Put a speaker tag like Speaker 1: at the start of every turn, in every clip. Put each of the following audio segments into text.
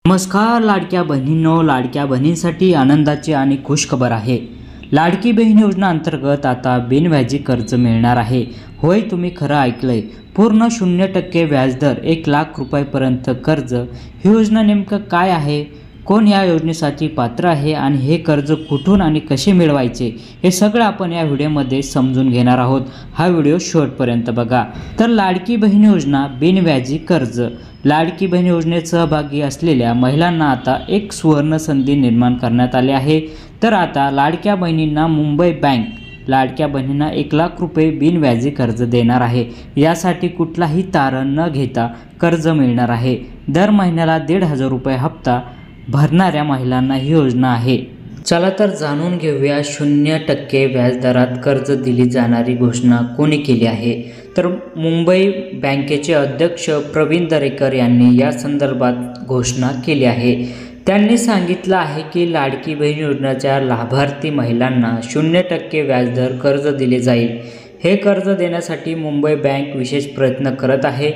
Speaker 1: नमस्कार लाडक्या बहिणींनो, लाडक्या बहिणींसाठी आनंदाची आणि खुश खबर आहे। लाडकी बहीण योजना अंतर्गत आता बिनव्याजी कर्ज मिळणार आहे। होय, तुम्ही खरं ऐकलंय। पूर्ण 0% व्याजदर 1 लाख रुपयांपर्यंत कर्ज। ही योजना नेमकं काय आहे, कोण या योजनेसाठी पात्र आहे आणि हे कर्ज कुठून आणि कसे मिळवायचे, हे सगळं आपण या व्हिडिओमध्ये समजून घेणार आहोत। हा व्हिडिओ शेवटपर्यंत बघा। तर लाडकी बहीण योजना बिनव्याजी कर्ज। लाडकी बहीण योजनेत सहभागी असलेल्या महिलांना आता एक सुवर्ण संधी निर्माण करण्यात आली आहे। तर आता लाडक्या बहिणींना मुंबई बँक लाडक्या बहिणींना 1 लाख रुपये बिनव्याजी कर्ज देणार आहे। यासाठी कुठलाही तारण न घेता कर्ज मिळणार आहे। दर महिन्याला 1,500 रुपये हप्ता भरणाऱ्या महिलांना ही योजना आहे। चला तर जाणून घेऊया 0% व्याजदरात कर्ज दिली जाणारी घोषणा कोणी केली आहे। तर मुंबई बँकेचे अध्यक्ष प्रवीण दरेकर यांनी या संदर्भात घोषणा केली आहे। त्यांनी सांगितलं आहे की लाडकी बहीण योजनेच्या लाभार्थी महिलांना 0% व्याजदर कर्ज दिले जाईल। हे कर्ज देण्यासाठी मुंबई बँक विशेष प्रयत्न करत आहे।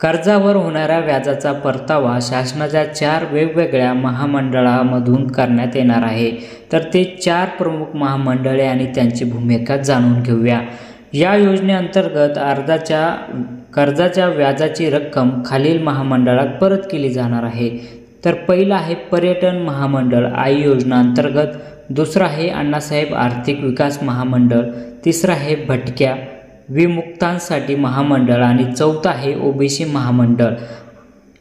Speaker 1: कर्जावर होणाऱ्या व्याजाचा परतावा शासनाच्या 4 वेगवेगळ्या महामंडळामधून करण्यात येणार आहे। तर ते 4 प्रमुख महामंडळे आणि त्यांची भूमिका जाणून घेऊया। या योजनेअंतर्गत अर्जाच्या कर्जाच्या व्याजाची रक्कम खालील महामंडळात परत केली जाणार आहे। तर पहिलं आहे पर्यटन महामंडळ आई योजना अंतर्गत, दुसरा आहे अण्णासाहेब आर्थिक विकास महामंडळ, तिसरा आहे भटक्या विमुक्तांसाठी महामंडळ आणि चौथा आहे ओबीसी महामंडळ।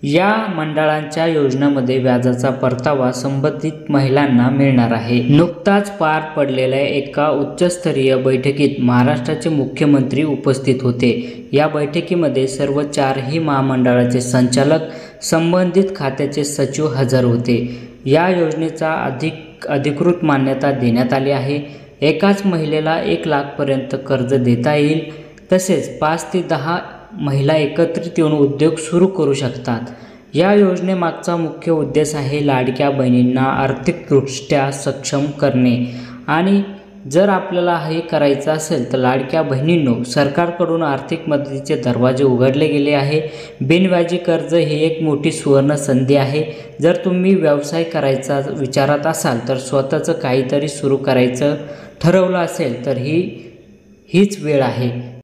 Speaker 1: या मंडळांच्या योजनांमध्ये व्याजाचा परतावा संबंधित महिलांना मिळणार आहे। नुकताच पार पडलेल्या एका उच्चस्तरीय बैठकीत महाराष्ट्राचे मुख्यमंत्री उपस्थित होते। या बैठकीमध्ये सर्व 4ही महामंडळाचे संचालक, संबंधित खात्याचे सचिव हजर होते। या योजनेचा अधिकृत मान्यता देण्यात आली आहे। एकाच महिलेला 1 लाखपर्यंत कर्ज देता येईल। तसेच 5 ते 10 महिला एकत्रित येऊन उद्योग सुरू करू शकतात। या योजनेमागचा मुख्य उद्देश आहे लाडक्या बहिणींना आर्थिकदृष्ट्या सक्षम करणे। आणि जर आपल्याला हे करायचं असेल तर लाडक्या बहिणींनो, सरकारकडून आर्थिक मदतीचे दरवाजे उघडले गेले आहे। बिनव्याजी कर्ज ही एक मोठी सुवर्ण संधी आहे। जर तुम्ही व्यवसाय करायचा विचारात असाल, तर स्वतःचं काहीतरी सुरू करायचं ठरवलं असेल तर हीच वेळ आहे।